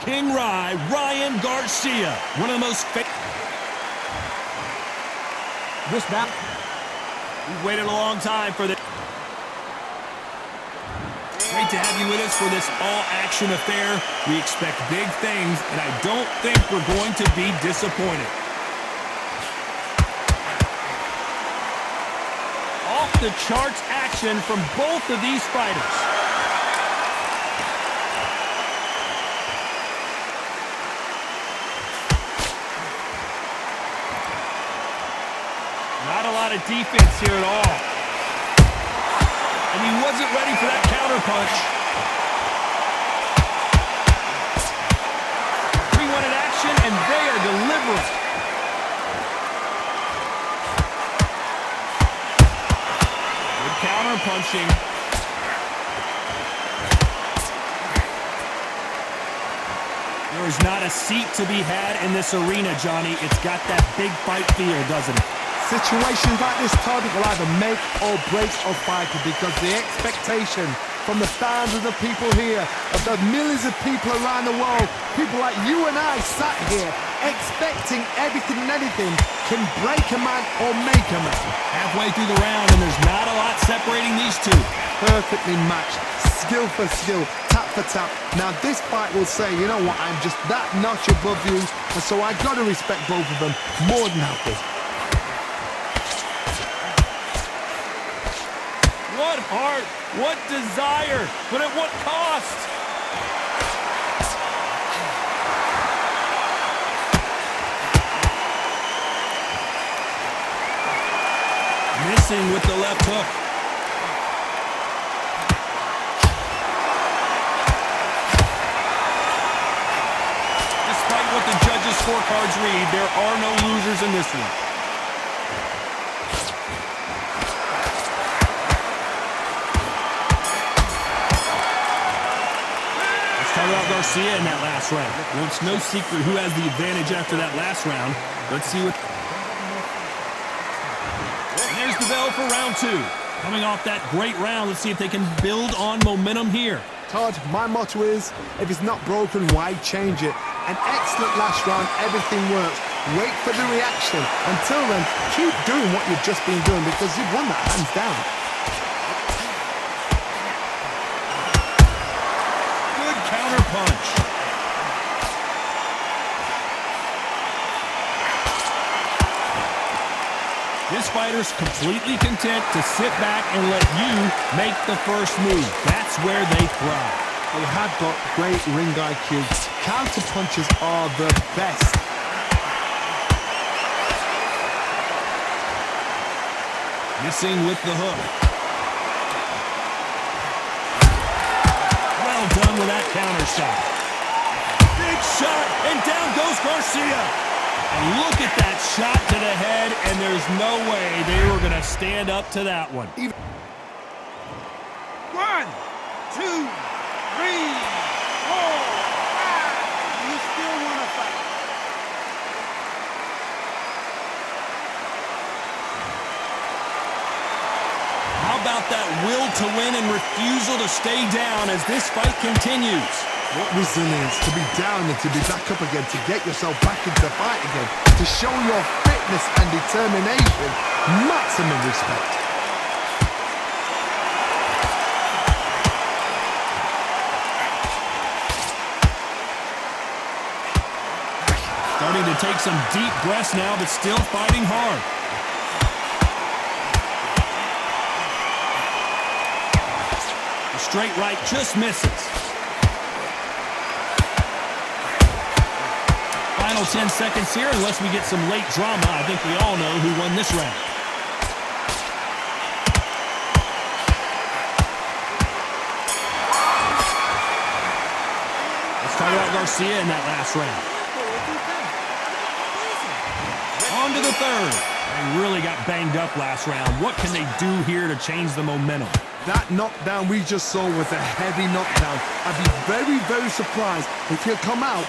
King Ryan García, one of the most This battle. We've waited a long time for this. Great to have you with us for this all-action affair. We expect big things, and I don't think we're going to be disappointed. Off-the-charts action from both of these fighters. Not a lot of defense here at all. And he wasn't ready for that counter punch. 3-1 in action, and they are deliberate. Good counter punching. There is not a seat to be had in this arena, Johnny. It's got that big fight feel, doesn't it? Situations like this, Todd, will either make or break a fighter, because the expectation from the fans of the people here, of the millions of people around the world, people like you and I sat here expecting everything and anything, can break a man or make a man. Halfway through the round, and there's not a lot separating these two. Perfectly matched, skill for skill, tap for tap. Now this fight will say, you know what, I'm just that notch above you, and so I got to respect both of them more than happy. What heart, what desire, but at what cost? Missing with the left hook. Despite what the judges' scorecards read, there are no losers in this one. About Garcia in that last round. Well, it's no secret who has the advantage after that last round. Let's see what... And there's the bell for round two. Coming off that great round, let's see if they can build on momentum here. Todd, my motto is, if it's not broken, why change it? An excellent last round, everything works. Wait for the reaction. Until then, keep doing what you've just been doing, because you've won that hands down. Punch. This fighter's completely content to sit back and let you make the first move. That's where they thrive. They have got great ring IQ. Counter punches are the best. Missing with the hook. Done with that counter shot. Big shot, and down goes Garcia. And look at that shot to the head, and there's no way they were going to stand up to that one. 1, 2, 3, 4, 5. You still want to fight? How about that will to win and refusal to stay down as this fight continues? What resilience to be down and to be back up again, to get yourself back into fight again, to show your fitness and determination. Maximum respect. Starting to take some deep breaths now, but still fighting hard. Straight right just misses. Final 10 seconds here, unless we get some late drama. I think we all know who won this round. Let's talk about Garcia in that last round. On to the third. They really got banged up last round. What can they do here to change the momentum? That knockdown we just saw was a heavy knockdown. I'd be very, very surprised if he'll come out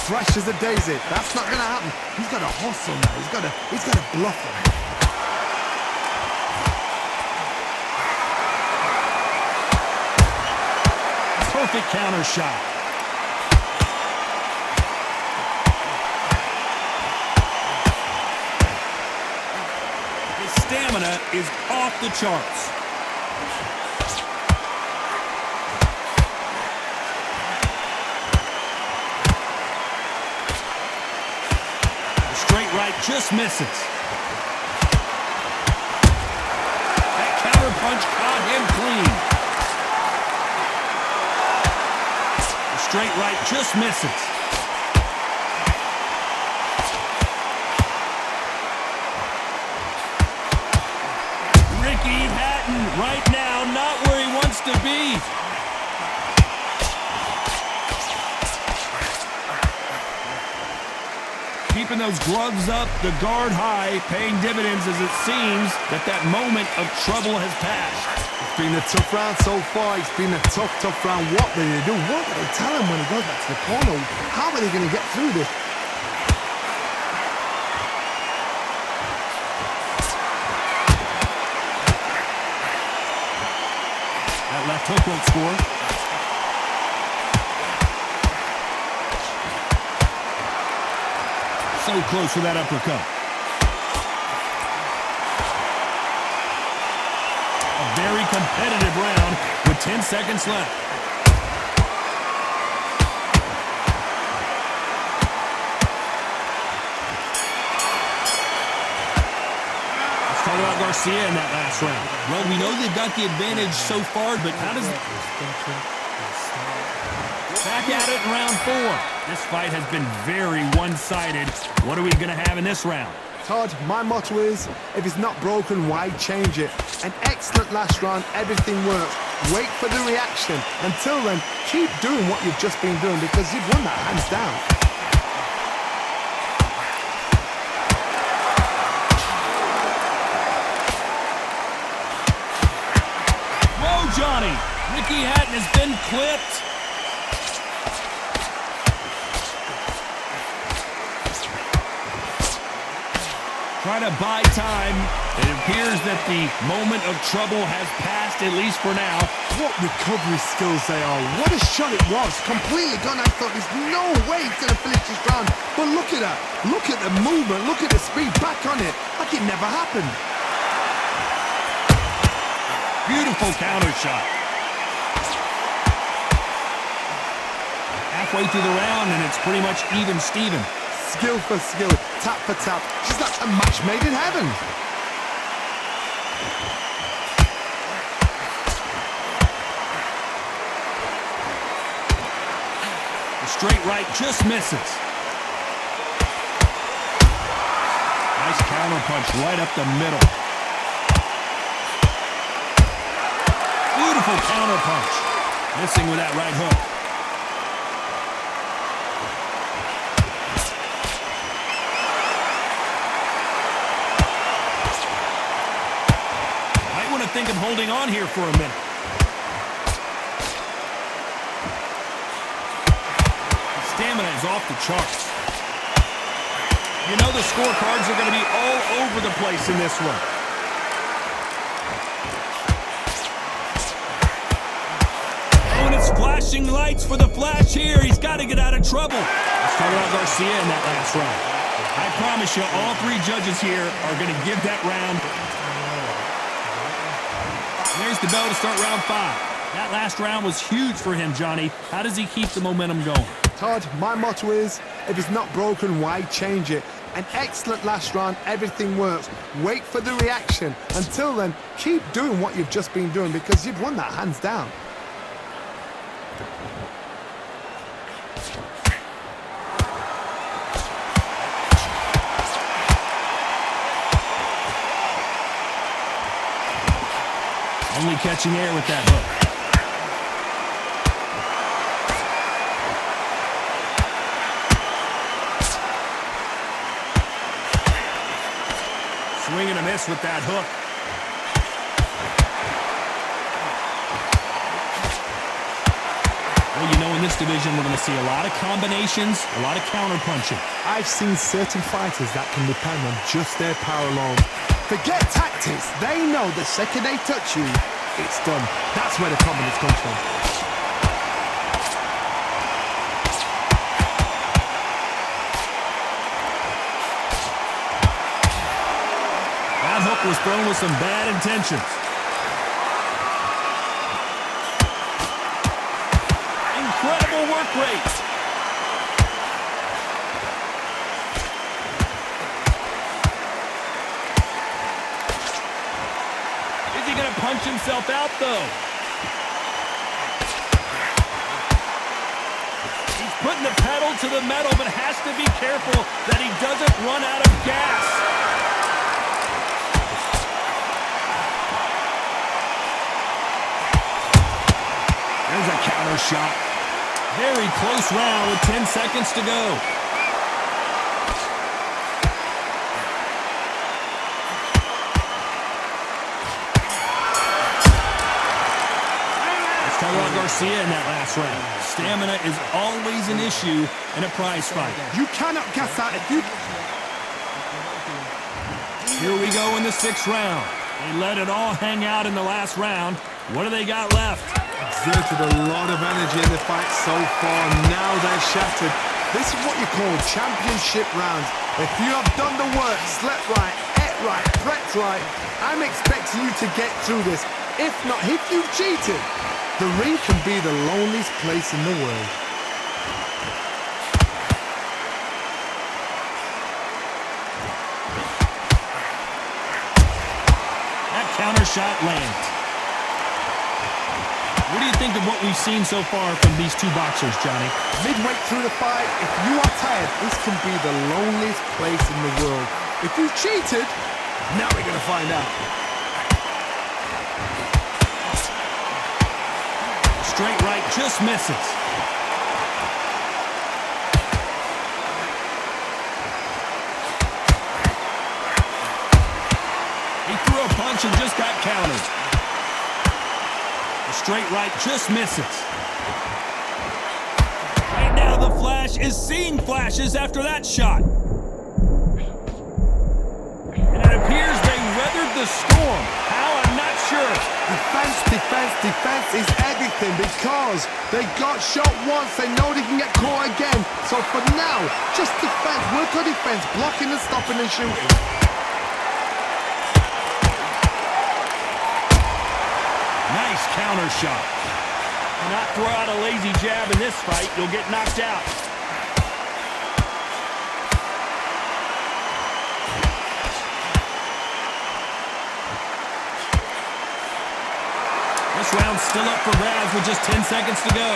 fresh as a daisy. That's not going to happen. He's got to hustle now. He's got to bluff him. Perfect counter shot. stamina is off the charts. The straight right just misses. That counter punch caught him clean. The straight right just misses. Right now, not where he wants to be. Keeping those gloves up, the guard high, paying dividends as it seems that moment of trouble has passed. It's been a tough round so far. It's been a tough round. What will they do? What will they tell him when he goes back to the corner? How are they going to get through this? Left hook won't score. So close for that uppercut. A very competitive round with 10 seconds left. Talk about Garcia in that last round. Well, we know they've got the advantage so far, but how does... Back at it in round 4. This fight has been very one-sided. What are we going to have in this round? Todd, my motto is, if it's not broken, why change it? An excellent last round, everything works. Wait for the reaction. Until then, keep doing what you've just been doing because you've won that hands down. Johnny, Ricky Hatton has been clipped. Trying to buy time. It appears that the moment of trouble has passed, at least for now. What recovery skills they are. What a shot it was. Completely gone. I thought there's no way he's going to finish this round. But look at that. Look at the movement. Look at the speed. Back on it. Like it never happened. Beautiful counter shot. Halfway through the round, and it's pretty much even Steven. Skill for skill, tap for tap. Just like a match made in heaven. The straight right just misses. Nice counter punch right up the middle. Beautiful counter punch. Missing with that right hook. Might want to think of holding on here for a minute. The stamina is off the charts. You know the scorecards are going to be all over the place in this one. Flashing lights for the flash here. He's got to get out of trouble. Let's talk about Garcia in that last round. I promise you, all 3 judges here are going to give that round. There's the bell to start round 5. That last round was huge for him, Johnny. How does he keep the momentum going? Todd, my motto is, if it's not broken, why change it? An excellent last round, everything works. Wait for the reaction. Until then, keep doing what you've just been doing because you've won that hands down. Only catching air with that hook. Swing and a miss with that hook. Well, you know, in this division, we're going to see a lot of combinations, a lot of counter punching. I've seen certain fighters that can depend on just their power alone. Forget tactics. They know the second they touch you, it's done. That's where the confidence comes from. That hook was thrown with some bad intentions. Incredible work rate. Is he going to punch himself out, though? He's putting the pedal to the metal, but has to be careful that he doesn't run out of gas. There's a counter shot. Very close round with 10 seconds to go. Let's talk about García in that last round. Stamina is always an issue in a prize fight. You cannot gas out. Here we go in the 6th round. They let it all hang out in the last round. What do they got left? Exerted a lot of energy in the fight so far. Now they're shattered. This is what you call championship rounds. If you have done the work, slept right, ate right, prepped right, I'm expecting you to get through this. If not, if you've cheated, the ring can be the loneliest place in the world. That counter shot lands. What do you think of what we've seen so far from these two boxers, Johnny? Midway through the fight, if you are tired, this can be the loneliest place in the world. If you cheated, now we're going to find out. Straight right just misses. He threw a punch and just got countered. Straight right just misses. Right now the Flash is seeing flashes after that shot. And it appears they weathered the storm. How? I'm not sure. Defense, defense, defense is everything because they got shot once. They know they can get caught again. So for now, just defense. Work on defense, blocking and stopping and shooting. Nice counter shot. Do not throw out a lazy jab in this fight. You'll get knocked out. This round's still up for grabs with just 10 seconds to go.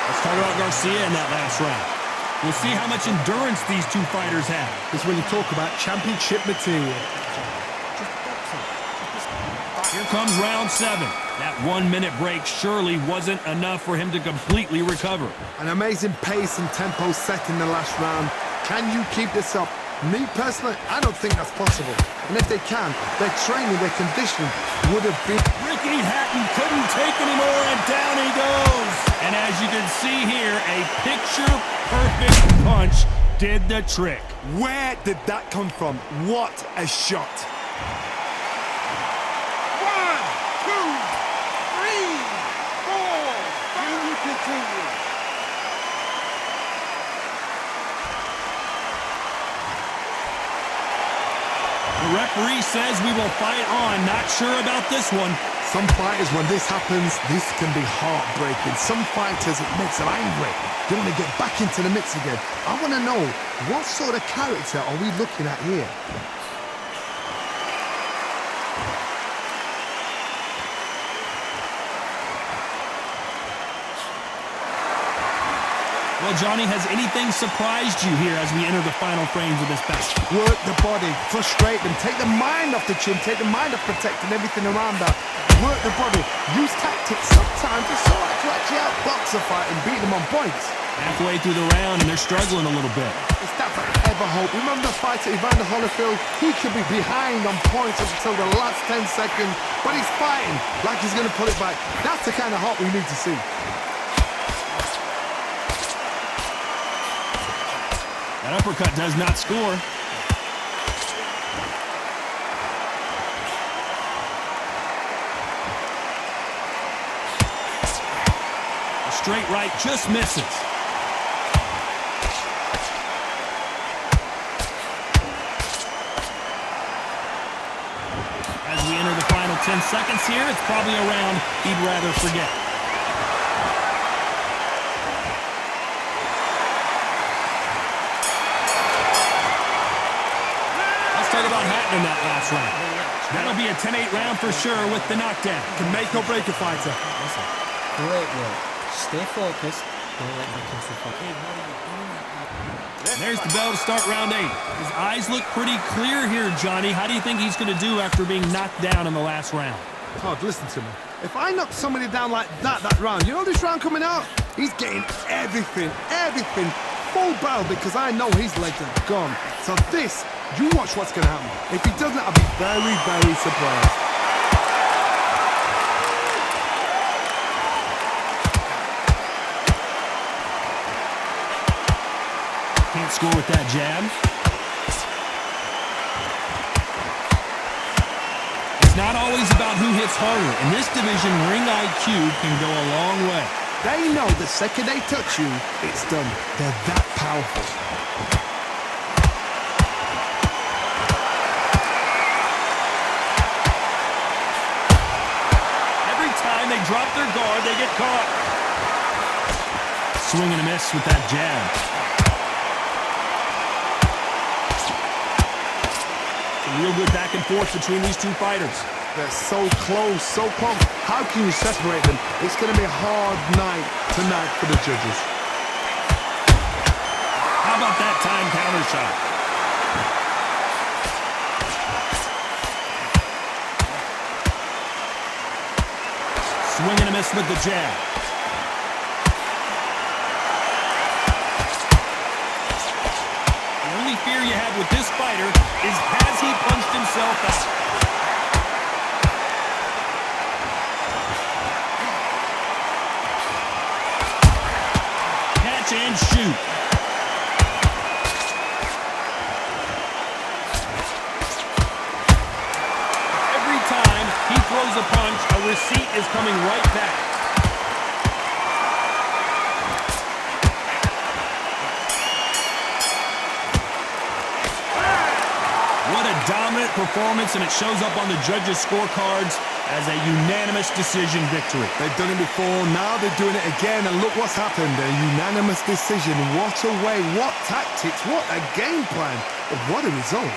Let's talk about García in that last round. We'll see how much endurance these two fighters have. It's when you talk about championship material. Here comes round 7. That 1-minute break surely wasn't enough for him to completely recover. An amazing pace and tempo set in the last round. Can you keep this up? Me personally, I don't think that's possible. And if they can, their training, their conditioning would have been... Ricky Hatton couldn't take anymore, and down he goes. And as you can see here, a picture-perfect punch did the trick. Where did that come from? What a shot. 1, 2, 3, 4. Can you continue? The referee says we will fight on. Not sure about this one. Some fighters, when this happens, this can be heartbreaking. Some fighters, it makes them angry. They want to get back into the mix again. I want to know, what sort of character are we looking at here? Well, Johnny, has anything surprised you here as we enter the final frames of this match? Work the body, frustrate them, take the mind off the chin, take the mind off protecting everything around that. Work the body, use tactics. Sometimes it's all right to actually outbox a fight and beat them on points. Halfway through the round, and they're struggling a little bit. It's that I ever hope. Remember the fight at Evander Holyfield? He could be behind on points until the last 10 seconds, but he's fighting like he's going to pull it back. That's the kind of heart we need to see. That uppercut does not score. A straight right, just misses. As we enter the final 10 seconds here, it's probably a round he'd rather forget. Let's talk about Hatton in that last round. That'll be a 10-8 round for sure with the knockdown. Can make or break a fighter. Listen, great work. Stay focused. Don't let them come to fight. There's the bell to start round 8. His eyes look pretty clear here, Johnny. How do you think he's going to do after being knocked down in the last round? Todd, listen to me. If I knock somebody down like that round, you know this round coming out? He's getting everything, full barrel because I know his legs are gone. So this, you watch what's going to happen. If he doesn't, I'll be very, very surprised. Can't score with that jab. It's not always about who hits harder. In this division, ring IQ can go a long way. They know the second they touch you, it's done. They're that powerful. Every time they drop their guard, they get caught. Swing and a miss with that jab. Real good back and forth between these two fighters. They're so close, so close. How can you separate them? It's going to be a hard night tonight for the judges. How about that time counter shot? Swing and a miss with the jab. The only fear you have with this fighter is has he punched himself out? Catch and shoot. Every time he throws a punch, a receipt is coming right back. What a dominant performance, and it shows up on the judges' scorecards as a unanimous decision victory. They've done it before, now they're doing it again, and look what's happened. A unanimous decision. What a way, what tactics, what a game plan. What a result.